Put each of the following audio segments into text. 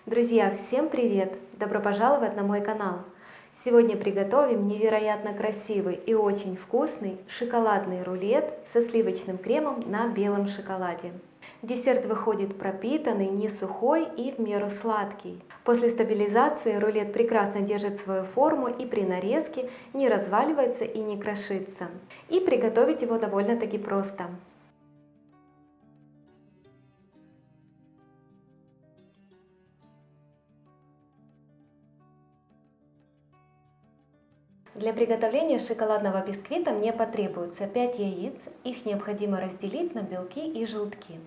Друзья, всем привет! Добро пожаловать на мой канал! Сегодня приготовим невероятно красивый и очень вкусный шоколадный рулет со сливочным кремом на белом шоколаде. Десерт выходит пропитанный, не сухой и в меру сладкий. После стабилизации рулет прекрасно держит свою форму и при нарезке не разваливается и не крошится. И приготовить его довольно-таки просто. Для приготовления шоколадного бисквита мне потребуется 5 яиц, их необходимо разделить на белки и желтки,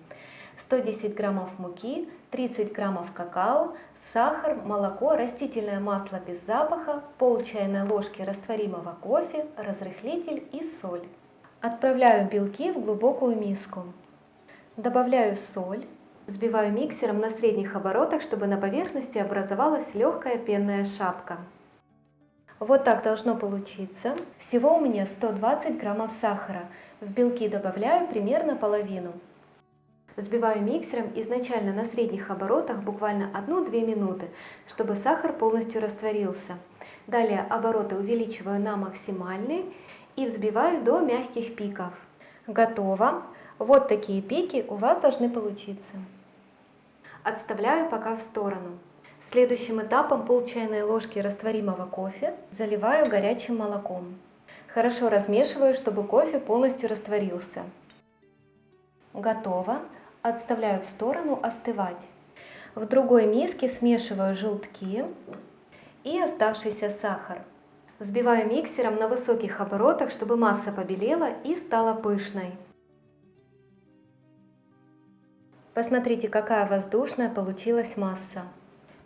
110 граммов муки, 30 граммов какао, сахар, молоко, растительное масло без запаха, пол чайной ложки растворимого кофе, разрыхлитель и соль. Отправляю белки в глубокую миску. Добавляю соль. Взбиваю миксером на средних оборотах, чтобы на поверхности образовалась легкая пенная шапка. Вот так должно получиться. Всего у меня 120 граммов сахара. В белки добавляю примерно половину. Взбиваю миксером изначально на средних оборотах буквально 1-2 минуты, чтобы сахар полностью растворился. Далее обороты увеличиваю на максимальные и взбиваю до мягких пиков. Готово. Вот такие пики у вас должны получиться. Отставляю пока в сторону. Следующим этапом пол чайной ложки растворимого кофе заливаю горячим молоком. Хорошо размешиваю, чтобы кофе полностью растворился. Готово. Отставляю в сторону остывать. В другой миске смешиваю желтки и оставшийся сахар. Взбиваю миксером на высоких оборотах, чтобы масса побелела и стала пышной. Посмотрите, какая воздушная получилась масса.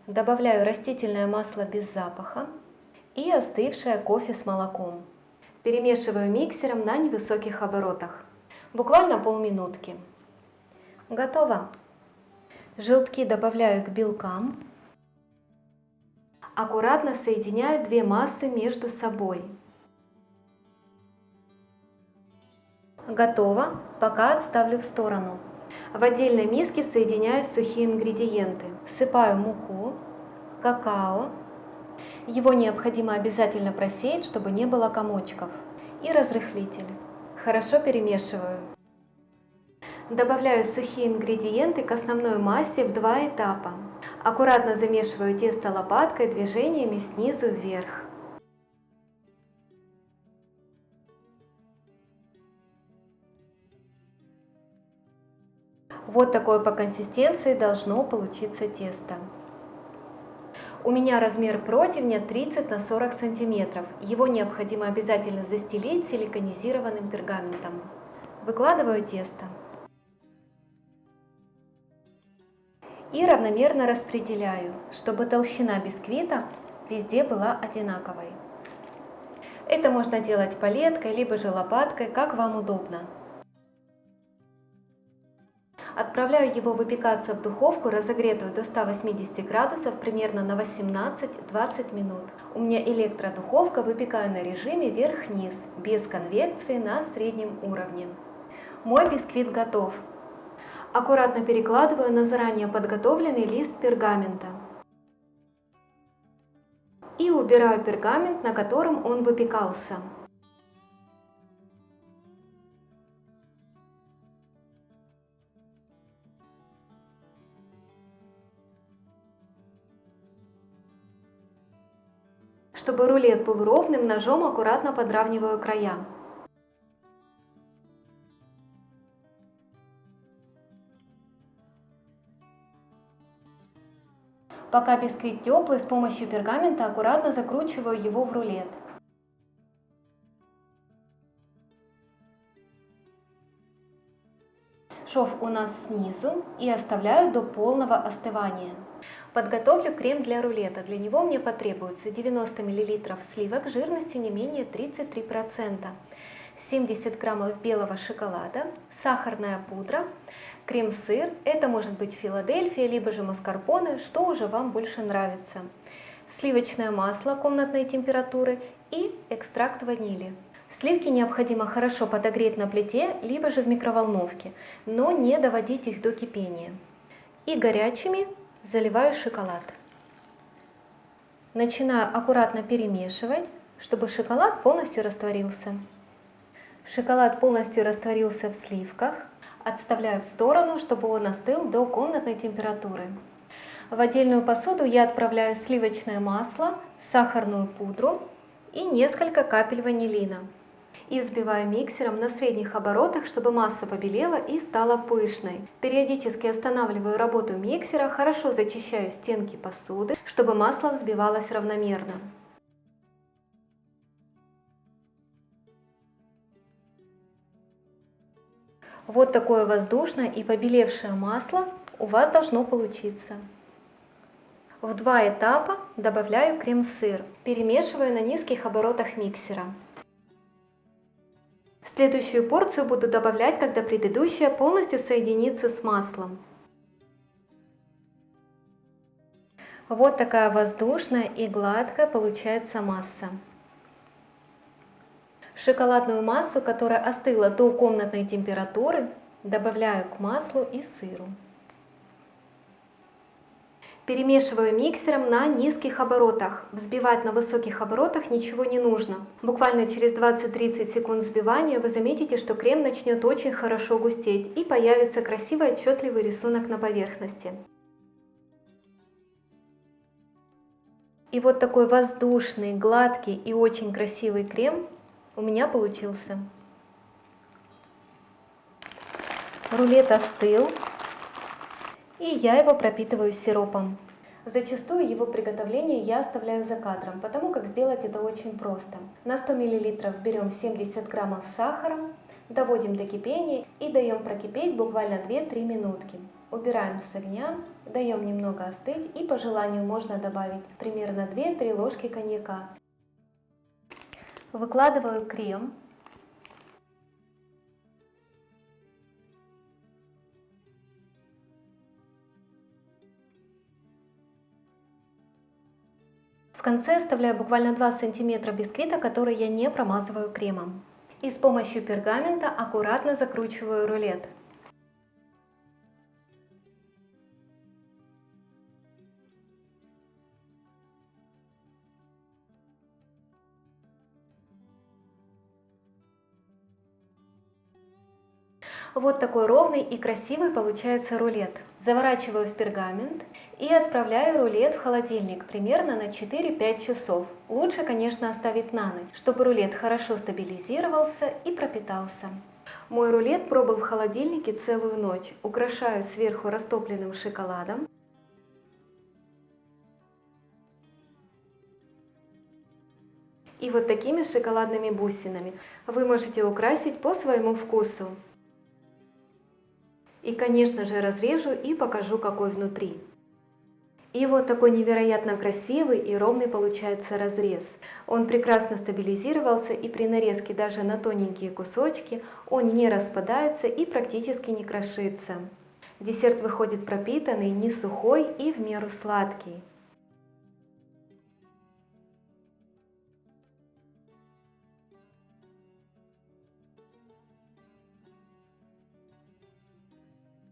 Добавляю растительное масло без запаха и остывшее кофе с молоком. Перемешиваю миксером на невысоких оборотах. Буквально полминутки. Готово. Желтки добавляю к белкам. Аккуратно соединяю две массы между собой. Готово. Пока отставлю в сторону. В отдельной миске соединяю сухие ингредиенты. Всыпаю муку, какао. Его необходимо обязательно просеять, чтобы не было комочков. И разрыхлитель. Хорошо перемешиваю. Добавляю сухие ингредиенты к основной массе в 2 этапа. Аккуратно замешиваю тесто лопаткой движениями снизу вверх. Вот такое по консистенции должно получиться тесто. У меня размер противня 30 на 40 сантиметров. Его необходимо обязательно застелить силиконизированным пергаментом. Выкладываю тесто. И равномерно распределяю, чтобы толщина бисквита везде была одинаковой. Это можно делать палеткой, либо же лопаткой, как вам удобно. Отправляю его выпекаться в духовку, разогретую до 180 градусов, примерно на 18-20 минут. У меня электродуховка, выпекаю на режиме вверх-вниз, без конвекции на среднем уровне. Мой бисквит готов. Аккуратно перекладываю на заранее подготовленный лист пергамента. И убираю пергамент, на котором он выпекался. Чтобы рулет был ровным, ножом аккуратно подравниваю края. Пока бисквит теплый, с помощью пергамента аккуратно закручиваю его в рулет. Шов у нас снизу и оставляю до полного остывания. Подготовлю крем для рулета. Для него мне потребуется 90 мл сливок жирностью не менее 33%, 70 граммов белого шоколада, сахарная пудра, крем-сыр, это может быть Филадельфия, либо же маскарпоне, что уже вам больше нравится, сливочное масло комнатной температуры и экстракт ванили. Сливки необходимо хорошо подогреть на плите, либо же в микроволновке, но не доводить их до кипения. И горячими Заливаю шоколад. Начинаю аккуратно перемешивать, чтобы шоколад полностью растворился. Шоколад полностью растворился в сливках. Отставляю в сторону, чтобы он остыл до комнатной температуры. В отдельную посуду я отправляю сливочное масло, сахарную пудру и несколько капель ванилина. И взбиваю миксером на средних оборотах, чтобы масса побелела и стала пышной. Периодически останавливаю работу миксера, хорошо зачищаю стенки посуды, чтобы масло взбивалось равномерно. Вот такое воздушное и побелевшее масло у вас должно получиться. В 2 этапа добавляю крем-сыр, перемешиваю на низких оборотах миксера. Следующую порцию буду добавлять, когда предыдущая полностью соединится с маслом. Вот такая воздушная и гладкая получается масса. Шоколадную массу, которая остыла до комнатной температуры, добавляю к маслу и сыру. Перемешиваю миксером на низких оборотах. Взбивать на высоких оборотах ничего не нужно. Буквально через 20-30 секунд взбивания вы заметите, что крем начнет очень хорошо густеть и появится красивый отчетливый рисунок на поверхности. И вот такой воздушный, гладкий и очень красивый крем у меня получился. Рулет остыл, и я его пропитываю сиропом. Зачастую его приготовление я оставляю за кадром, потому как сделать это очень просто. На 100 мл берем 70 граммов сахара, доводим до кипения и даем прокипеть буквально 2-3 минутки. Убираем с огня, даем немного остыть и по желанию можно добавить примерно 2-3 ложки коньяка. Выкладываю крем. В конце оставляю буквально 2 см бисквита, который я не промазываю кремом. И с помощью пергамента аккуратно закручиваю рулет. Вот такой ровный и красивый получается рулет. Заворачиваю в пергамент и отправляю рулет в холодильник примерно на 4-5 часов. Лучше, конечно, оставить на ночь, чтобы рулет хорошо стабилизировался и пропитался. Мой рулет пробыл в холодильнике целую ночь. Украшаю сверху растопленным шоколадом. И вот такими шоколадными бусинами вы можете украсить по своему вкусу. И, конечно же, разрежу и покажу, какой внутри. И вот такой невероятно красивый и ровный получается разрез. Он прекрасно стабилизировался, и при нарезке даже на тоненькие кусочки он не распадается и практически не крошится. Десерт выходит пропитанный, не сухой и в меру сладкий.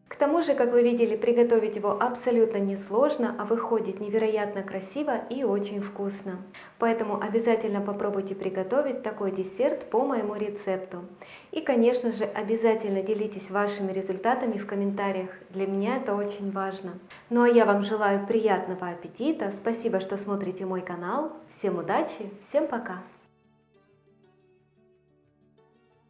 К тому же, как вы видели, приготовить его абсолютно несложно, а выходит невероятно красиво и очень вкусно. Поэтому обязательно попробуйте приготовить такой десерт по моему рецепту. И, конечно же, обязательно делитесь вашими результатами в комментариях. Для меня это очень важно. Ну а я вам желаю приятного аппетита. Спасибо, что смотрите мой канал. Всем удачи, всем пока!